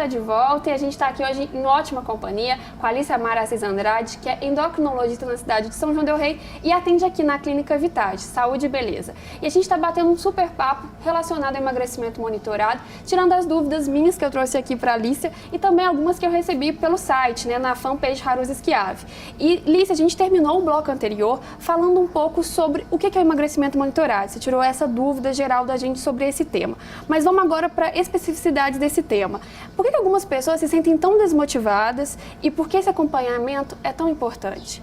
está de volta e a gente está aqui hoje em ótima companhia com a Alicia Mara Assis Andrade, que é endocrinologista na cidade de São João del Rei e atende aqui na Clínica Vitage, Saúde e Beleza. E a gente está batendo um super papo relacionado ao emagrecimento monitorado, tirando as dúvidas minhas que eu trouxe aqui para a Alicia e também algumas que eu recebi pelo site, né, na fanpage Haruz Schiavi. E, Alicia, a gente terminou o bloco anterior falando um pouco sobre o que é o emagrecimento monitorado. Você tirou essa dúvida geral da gente sobre esse tema. Mas vamos agora para especificidades desse tema. Por que algumas pessoas se sentem tão desmotivadas e por que esse acompanhamento é tão importante?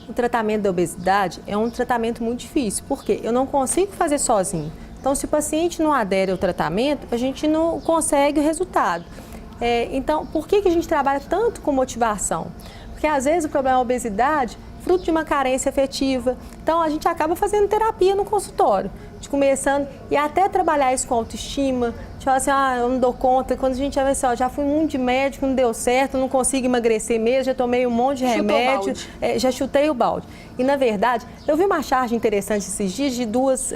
O tratamento da obesidade é um tratamento muito difícil, porque eu não consigo fazer sozinho. Então, se o paciente não adere ao tratamento, a gente não consegue o resultado. Então, por que a gente trabalha tanto com motivação? Porque às vezes o problema é a obesidade, fruto de uma carência afetiva. Então, a gente acaba fazendo terapia no consultório, começando e até trabalhar isso com autoestima. De falar assim, eu não dou conta. Quando a gente vai ver assim, já fui muito de médico, não deu certo, não consigo emagrecer mesmo, já tomei um monte de remédio, já chutei o balde. E, na verdade, eu vi uma charge interessante esses dias de duas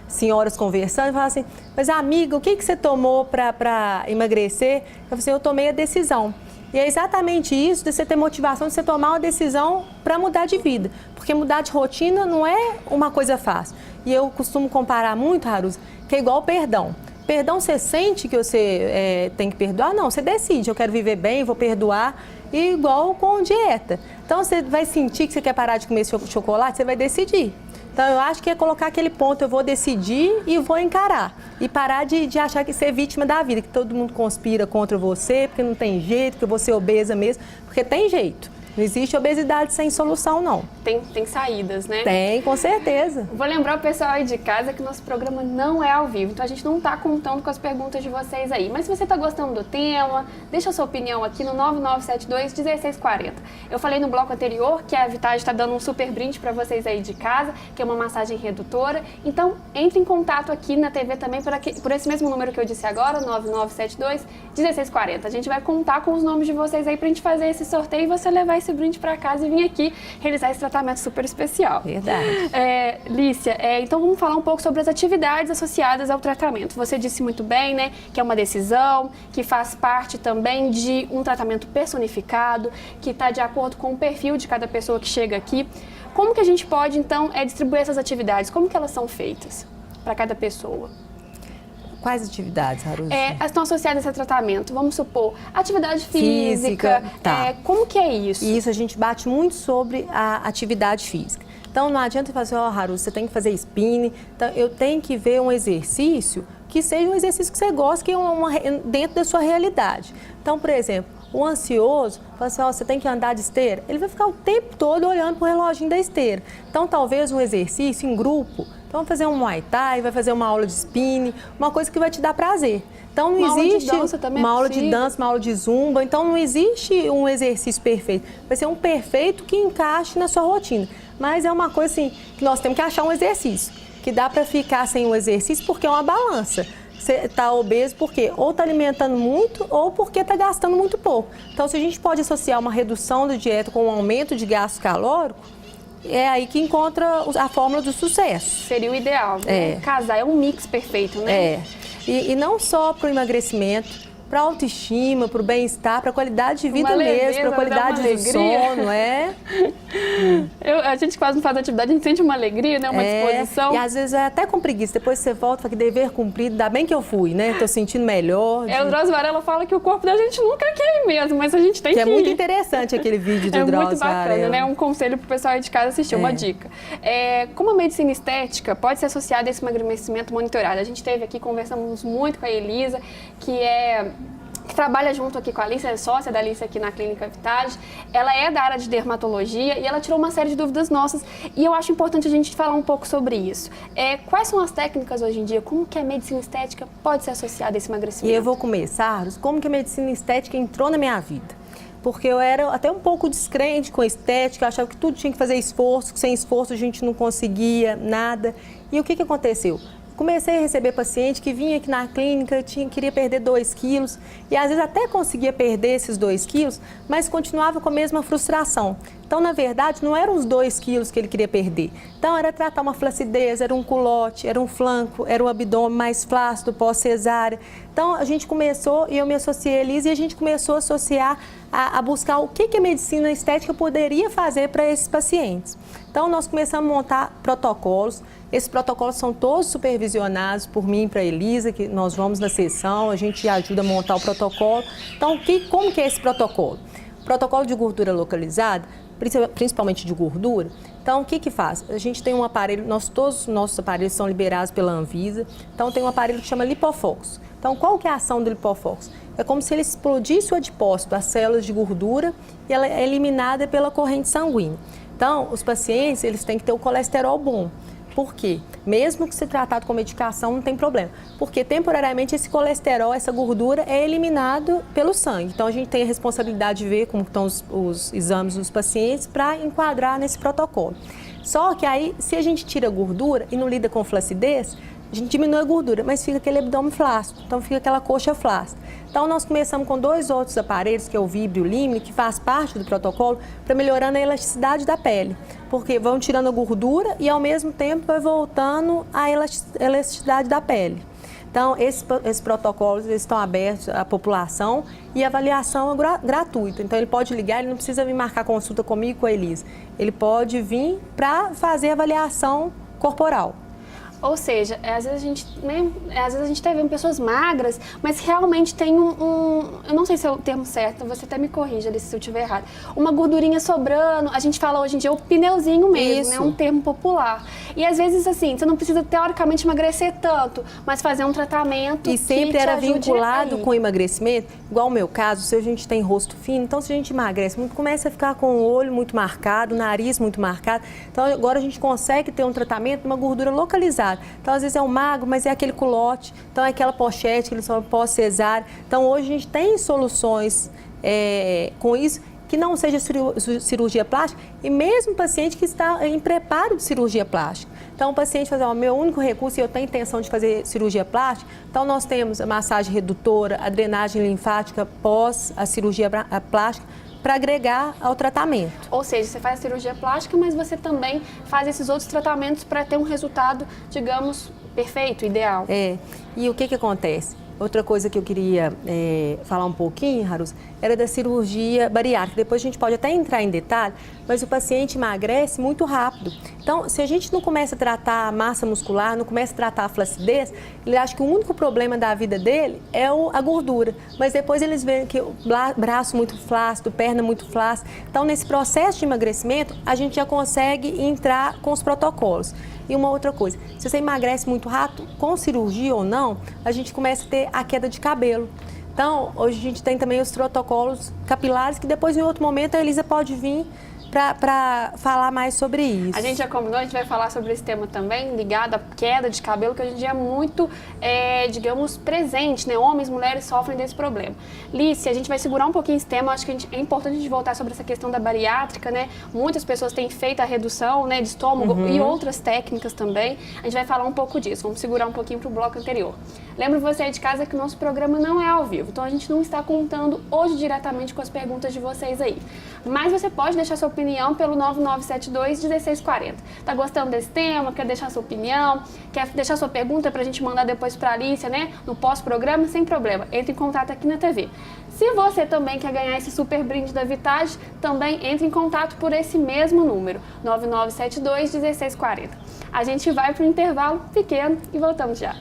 senhoras conversando e falaram assim, mas amiga, o que você tomou para emagrecer? Eu falei assim, eu tomei a decisão. E é exatamente isso, de você ter motivação de você tomar uma decisão para mudar de vida. Porque mudar de rotina não é uma coisa fácil. E eu costumo comparar muito, Haruz, que é igual o perdão. Perdão, você sente que você tem que perdoar? Não, você decide, eu quero viver bem, vou perdoar. E igual com dieta. Então, você vai sentir que você quer parar de comer chocolate, você vai decidir. Então, eu acho que é colocar aquele ponto, eu vou decidir e vou encarar. E parar de achar que você é vítima da vida, que todo mundo conspira contra você, porque não tem jeito, que você é obesa mesmo, porque tem jeito. Não existe obesidade sem solução, não. Tem saídas, né? Tem, com certeza. Vou lembrar o pessoal aí de casa que nosso programa não é ao vivo, então a gente não está contando com as perguntas de vocês aí. Mas se você está gostando do tema, deixa a sua opinião aqui no 9972-1640. Eu falei no bloco anterior que a Vitage está dando um super brinde para vocês aí de casa, que é uma massagem redutora. Então, entre em contato aqui na TV também por esse mesmo número que eu disse agora, 9972-1640. A gente vai contar com os nomes de vocês aí para a gente fazer esse sorteio e você levar esse brinde para casa e vir aqui realizar esse tratamento super especial. Verdade. Lícia, então vamos falar um pouco sobre as atividades associadas ao tratamento. Você disse muito bem, né, que é uma decisão, que faz parte também de um tratamento personificado, que está de acordo com o perfil de cada pessoa que chega aqui. Como que a gente pode, então, distribuir essas atividades? Como que elas são feitas para cada pessoa? Quais atividades, Haruz? Estão associadas a tratamento. Vamos supor, atividade física. Tá. Como que é isso? Isso, a gente bate muito sobre a atividade física. Então, não adianta fazer, Haruz, você tem que fazer spinning. Então, eu tenho que ver um exercício que seja um exercício que você gosta, que é dentro da sua realidade. Então, por exemplo, o ansioso, fala assim, você tem que andar de esteira. Ele vai ficar o tempo todo olhando para o reloginho da esteira. Então, talvez um exercício em grupo. Então, vamos fazer um Muay Thai, vai fazer uma aula de spinning, uma coisa que vai te dar prazer. Então, não existe uma aula de dança, uma aula de zumba. Então, não existe um exercício perfeito. Vai ser um perfeito que encaixe na sua rotina. Mas é uma coisa assim, que nós temos que achar um exercício, que dá para ficar sem o exercício, porque é uma balança. Você está obeso porque ou está alimentando muito ou porque está gastando muito pouco. Então, se a gente pode associar uma redução da dieta com um aumento de gasto calórico, é aí que encontra a fórmula do sucesso. Seria o ideal, né? Casar é um mix perfeito, né? E não só para o emagrecimento, para a autoestima, para o bem-estar, para a qualidade de vida mesmo, para a qualidade do sono, A gente quase não faz atividade, a gente sente uma alegria, né? Uma disposição. E às vezes é até com preguiça, depois você volta, fala que dever cumprido, ainda bem que eu fui, né? Tô sentindo melhor. O Drauzio Varela fala que o corpo da gente nunca quer ir mesmo, mas a gente tem que ir. É muito interessante aquele vídeo do Drauzio Varela. É muito bacana, né? Um conselho pro pessoal aí de casa assistir, uma dica. Como a medicina estética pode ser associada a esse emagrecimento monitorado? A gente teve aqui, conversamos muito com a Elisa, que trabalha junto aqui com a Alicia, é sócia da Alicia aqui na Clínica Vitage. Ela é da área de dermatologia e ela tirou uma série de dúvidas nossas e eu acho importante a gente falar um pouco sobre isso. Quais são as técnicas hoje em dia? Como que a medicina estética pode ser associada a esse emagrecimento? E eu vou começar, como que a medicina estética entrou na minha vida? Porque eu era até um pouco descrente com a estética, eu achava que tudo tinha que fazer esforço, que sem esforço a gente não conseguia nada. E o que aconteceu? Comecei a receber paciente que vinha aqui na clínica, queria perder 2 quilos e às vezes até conseguia perder esses 2 quilos, mas continuava com a mesma frustração. Então, na verdade, não eram os 2 quilos que ele queria perder. Então, era tratar uma flacidez, era um culote, era um flanco, era um abdômen mais flácido, pós-cesárea. Então, a gente começou, e eu me associei a Elisa, e a gente começou a associar, a buscar o que a medicina estética poderia fazer para esses pacientes. Então, nós começamos a montar protocolos. Esses protocolos são todos supervisionados por mim e para a Elisa, que nós vamos na sessão, a gente ajuda a montar o protocolo. Então, como que é esse protocolo? Protocolo de gordura localizada, principalmente de gordura. Então, o que faz? A gente tem um aparelho, todos os nossos aparelhos são liberados pela Anvisa. Então, tem um aparelho que chama Lipofox. Então, qual que é a ação do Lipofox? É como se ele explodisse o adipócito, as células de gordura, e ela é eliminada pela corrente sanguínea. Então, os pacientes, eles têm que ter o colesterol bom. Por quê? Mesmo que se tratado com medicação, não tem problema. Porque temporariamente esse colesterol, essa gordura é eliminado pelo sangue. Então a gente tem a responsabilidade de ver como estão os exames dos pacientes para enquadrar nesse protocolo. Só que aí, se a gente tira a gordura e não lida com flacidez, a gente diminui a gordura, mas fica aquele abdômen flácido, então fica aquela coxa flácida. Então nós começamos com 2 outros aparelhos, que é o Vibrio Limne, que faz parte do protocolo, para melhorando a elasticidade da pele. Porque vão tirando a gordura e ao mesmo tempo vai voltando a elasticidade da pele. Então, esses protocolos eles estão abertos à população e a avaliação é gratuita. Então, ele pode ligar, ele não precisa vir marcar consulta comigo, com a Elisa. Ele pode vir para fazer a avaliação corporal. Ou seja, às vezes a gente tá vendo pessoas magras, mas realmente tem eu não sei se é o termo certo, você até me corrija ali se eu estiver errado, uma gordurinha sobrando, a gente fala hoje em dia o pneuzinho mesmo, né? Um termo popular. E às vezes assim, você não precisa teoricamente emagrecer tanto, mas fazer um tratamento e sempre era vinculado aí com emagrecimento, igual o meu caso, se a gente tem rosto fino, então se a gente emagrece muito, começa a ficar com o olho muito marcado, o nariz muito marcado, então agora a gente consegue ter um tratamento de uma gordura localizada. Então, às vezes é um magro, mas é aquele culote, então é aquela pochete que eles falam pós-cesárea. Então, hoje a gente tem soluções com isso, que não seja cirurgia plástica, e mesmo paciente que está em preparo de cirurgia plástica. Então, o paciente fala, o meu único recurso, e eu tenho intenção de fazer cirurgia plástica, então nós temos a massagem redutora, a drenagem linfática pós a cirurgia plástica, para agregar ao tratamento. Ou seja, você faz a cirurgia plástica, mas você também faz esses outros tratamentos para ter um resultado, digamos, perfeito, ideal. E o que acontece? Outra coisa que eu queria falar um pouquinho, Harusa, era da cirurgia bariátrica. Depois a gente pode até entrar em detalhe, mas o paciente emagrece muito rápido. Então, se a gente não começa a tratar a massa muscular, não começa a tratar a flacidez, ele acha que o único problema da vida dele é a gordura. Mas depois eles veem que o braço muito flácido, perna muito flácida. Então, nesse processo de emagrecimento, a gente já consegue entrar com os protocolos. E uma outra coisa, se você emagrece muito rápido, com cirurgia ou não, a gente começa a ter a queda de cabelo. Então, hoje a gente tem também os protocolos capilares, que depois em outro momento a Elisa pode vir para falar mais sobre isso. A gente já combinou, a gente vai falar sobre esse tema também, ligado à queda de cabelo, que hoje em dia é muito, digamos, presente, né? Homens e mulheres sofrem desse problema. Lícia, a gente vai segurar um pouquinho esse tema, acho que é importante a gente voltar sobre essa questão da bariátrica, né? Muitas pessoas têm feito a redução, né, de estômago e outras técnicas também. A gente vai falar um pouco disso, vamos segurar um pouquinho para o bloco anterior. Lembro você aí de casa que o nosso programa não é ao vivo, então a gente não está contando hoje diretamente com as perguntas de vocês aí. Mas você pode deixar sua opinião pelo 9972-1640. Tá gostando desse tema? Quer deixar sua opinião? Quer deixar sua pergunta pra gente mandar depois pra Alicia, né? No pós-programa? Sem problema. Entre em contato aqui na TV. Se você também quer ganhar esse super brinde da Vitage, também entre em contato por esse mesmo número, 9972-1640. A gente vai pro intervalo pequeno e voltamos já.